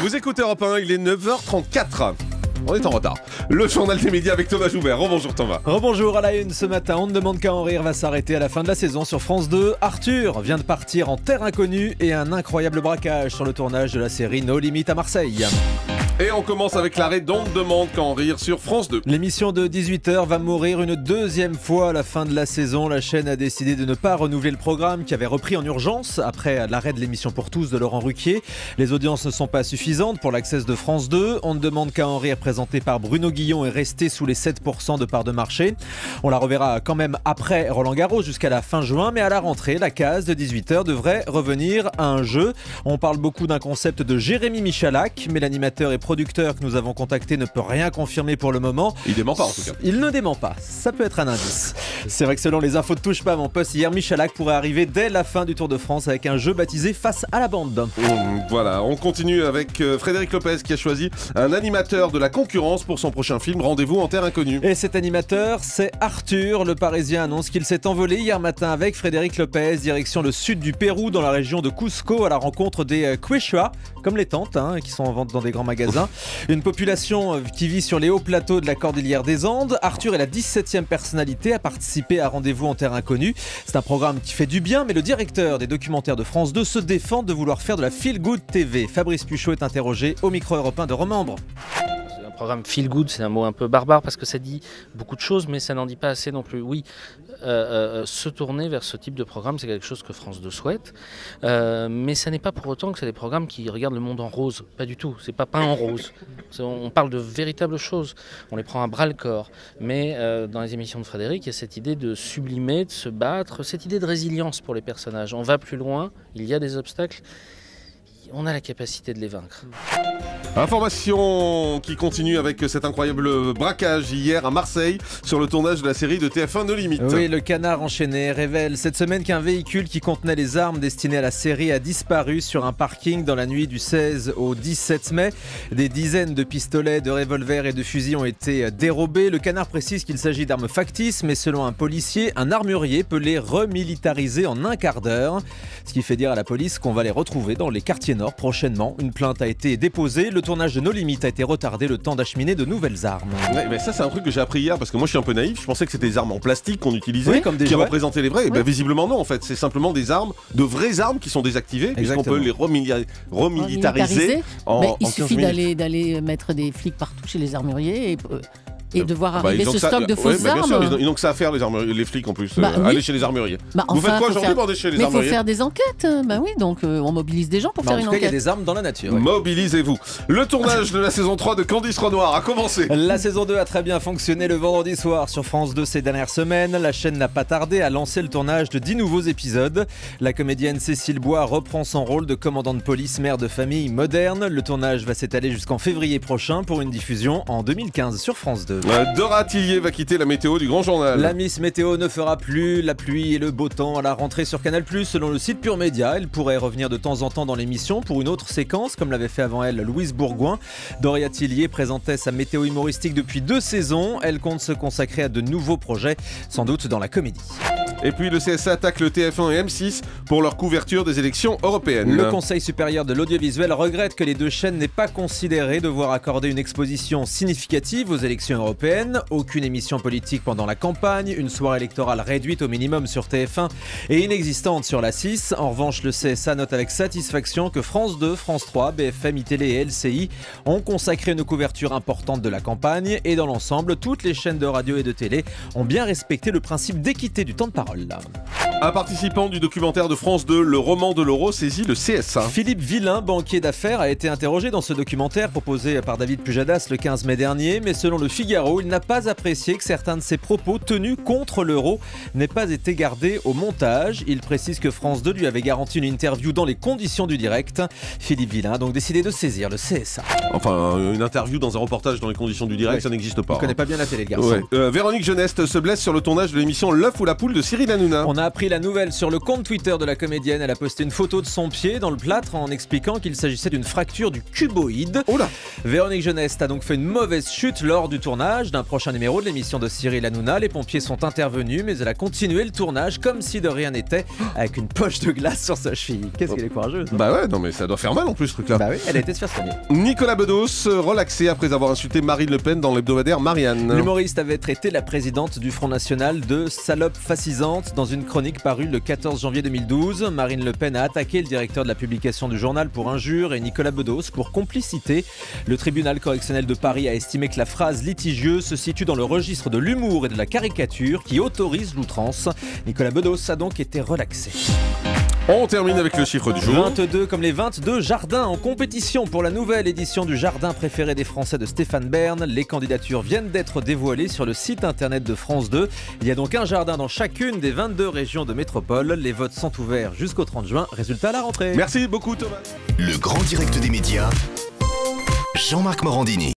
Vous écoutez Europe 1, il est 9h34. On est en retard. Le journal des médias avec Thomas Joubert. Rebonjour Thomas. Rebonjour à la une ce matin. On ne demande qu'à en rire va s'arrêter à la fin de la saison sur France 2. Arthur vient de partir en terre inconnue et un incroyable braquage sur le tournage de la série No Limit à Marseille. Et on commence avec l'arrêt d'On ne demande qu'à en rire sur France 2. L'émission de 18h va mourir une deuxième fois à la fin de la saison. La chaîne a décidé de ne pas renouveler le programme qui avait repris en urgence après l'arrêt de l'émission pour tous de Laurent Ruquier. Les audiences ne sont pas suffisantes pour l'access de France 2. On ne demande qu'à en rire, présenté par Bruno Guillon, est resté sous les 7% de part de marché. On la reverra quand même après Roland Garros jusqu'à la fin juin, mais à la rentrée, la case de 18h devrait revenir à un jeu. On parle beaucoup d'un concept de Jérémy Michalak, mais l'animateur et producteur que nous avons contacté ne peut rien confirmer pour le moment. Il dément pas en tout cas. Il ne dément pas, ça peut être un indice. C'est vrai que selon les infos de Touche pas à mon poste hier, Michalak pourrait arriver dès la fin du Tour de France avec un jeu baptisé Face à la bande. Voilà, on continue avec Frédéric Lopez qui a choisi un animateur de la concurrence pour son prochain film Rendez-vous en terre inconnue. Et cet animateur, c'est Arthur. Le Parisien annonce qu'il s'est envolé hier matin avec Frédéric Lopez, direction le sud du Pérou, dans la région de Cusco, à la rencontre des Quechua, comme les tantes, qui sont en vente dans des grands magasins. Une population qui vit sur les hauts plateaux de la Cordillère des Andes. Arthur est la 17e personnalité à participer à Rendez-vous en terre inconnue. C'est un programme qui fait du bien, mais le directeur des documentaires de France 2 se défend de vouloir faire de la Feel Good TV. Fabrice Puchot est interrogé au micro européen de Romain Ambre. Un programme feel good, c'est un mot un peu barbare parce que ça dit beaucoup de choses, mais ça n'en dit pas assez non plus. Oui, se tourner vers ce type de programme, c'est quelque chose que France 2 souhaite, mais ça n'est pas pour autant que c'est des programmes qui regardent le monde en rose. Pas du tout, c'est pas peint en rose. On parle de véritables choses, on les prend à bras le corps. Mais dans les émissions de Frédéric, il y a cette idée de sublimer, de se battre, cette idée de résilience pour les personnages. On va plus loin, il y a des obstacles, on a la capacité de les vaincre. Information qui continue avec cet incroyable braquage hier à Marseille sur le tournage de la série de TF1 No Limit. Oui, le Canard enchaîné révèle cette semaine qu'un véhicule qui contenait les armes destinées à la série a disparu sur un parking dans la nuit du 16 au 17 mai. Des dizaines de pistolets, de revolvers et de fusils ont été dérobés. Le Canard précise qu'il s'agit d'armes factices, mais selon un policier, un armurier peut les remilitariser en un quart d'heure. Ce qui fait dire à la police qu'on va les retrouver dans les quartiers nord prochainement. Une plainte a été déposée. Le tournage de No Limit a été retardé, le temps d'acheminer de nouvelles armes. Ouais, mais ça c'est un truc que j'ai appris hier parce que moi je suis un peu naïf, je pensais que c'était des armes en plastique qu'on utilisait, oui, comme des qui jouets. représentaient les vrais. Oui. Ben, visiblement non en fait, c'est simplement des armes, de vraies armes qui sont désactivées, puisqu'on peut les remilitariser en il 15 suffit minutes. d'aller mettre des flics partout chez les armuriers et de voir arriver ils ont ce que ça- stock de fausses bien sûr, armes. ils n'ont que ça à faire les flics en plus, Oui. aller chez les armuriers. Vous faites quoi aujourd'hui pour aller chez les Mais il faut armuriers? faire des enquêtes. Oui, donc on mobilise des gens pour faire En une tout cas, il y a enquête. des armes dans la nature. Ouais. Mobilisez-vous. Le tournage de la saison 3 de Candice Renoir a commencé. La saison 2 a très bien fonctionné le vendredi soir sur France 2 ces dernières semaines. La chaîne n'a pas tardé à lancer le tournage de 10 nouveaux épisodes. La comédienne Cécile Bois reprend son rôle de commandant de police, mère de famille moderne. Le tournage va s'étaler jusqu'en février prochain pour une diffusion en 2015 sur France 2. Dora Tillier va quitter la météo du Grand Journal. La Miss Météo ne fera plus la pluie et le beau temps à la rentrée sur Canal+. Selon le site Pure Média, elle pourrait revenir de temps en temps dans l'émission pour une autre séquence, comme l'avait fait avant elle Louise Bourgoin. Doria Tillier présentait sa météo humoristique depuis 2 saisons. Elle compte se consacrer à de nouveaux projets, sans doute dans la comédie. Et puis le CSA attaque le TF1 et M6 pour leur couverture des élections européennes. Le Conseil supérieur de l'audiovisuel regrette que les deux chaînes n'aient pas considéré devoir accorder une exposition significative aux élections européennes. Aucune émission politique pendant la campagne, une soirée électorale réduite au minimum sur TF1 et inexistante sur la 6. En revanche, le CSA note avec satisfaction que France 2, France 3, BFM, iTélé et LCI ont consacré une couverture importante de la campagne et dans l'ensemble, toutes les chaînes de radio et de télé ont bien respecté le principe d'équité du temps de parole. Un participant du documentaire de France 2, Le roman de l'euro, saisit le CSA. Philippe Villain, banquier d'affaires, a été interrogé dans ce documentaire proposé par David Pujadas le 15 mai dernier, mais selon le Figaro, il n'a pas apprécié que certains de ses propos tenus contre l'euro n'aient pas été gardés au montage. Il précise que France 2 lui avait garanti une interview dans les conditions du direct. Philippe Villain a donc décidé de saisir le CSA. Enfin, une interview dans un reportage dans les conditions du direct, Ouais. ça n'existe pas. Il ne connaît pas bien la télé, le garçon. Ouais. Véronique Jeuneste se blesse sur le tournage de l'émission L'œuf ou la poule de Cyril Cyril Hanouna. On a appris la nouvelle sur le compte Twitter de la comédienne. Elle a posté une photo de son pied dans le plâtre en expliquant qu'il s'agissait d'une fracture du cuboïde. Oh là. Véronique Jeunesse a donc fait une mauvaise chute lors du tournage d'un prochain numéro de l'émission de Cyril Hanouna. Les pompiers sont intervenus, mais elle a continué le tournage comme si de rien n'était, avec une poche de glace sur sa cheville. Qu'est-ce qu'elle est courageuse. Bah ouais, non mais ça doit faire mal en plus ce truc-là. Bah oui, elle a été se faire soigner. Nicolas Bedos, relaxé après avoir insulté Marine Le Pen dans l'hebdomadaire Marianne. L'humoriste avait traité la présidente du Front National de salope fascisante dans une chronique parue le 14 janvier 2012. Marine Le Pen a attaqué le directeur de la publication du journal pour injure et Nicolas Bedos pour complicité. Le tribunal correctionnel de Paris a estimé que la phrase litigieuse se situe dans le registre de l'humour et de la caricature qui autorise l'outrance. Nicolas Bedos a donc été relaxé. On termine avec le chiffre du jour. 22 comme les 22 jardins en compétition pour la nouvelle édition du jardin préféré des Français de Stéphane Bern. Les candidatures viennent d'être dévoilées sur le site internet de France 2. Il y a donc un jardin dans chacune des 22 régions de métropole. Les votes sont ouverts jusqu'au 30 juin. Résultat à la rentrée. Merci beaucoup Thomas. Le grand direct des médias, Jean-Marc Morandini.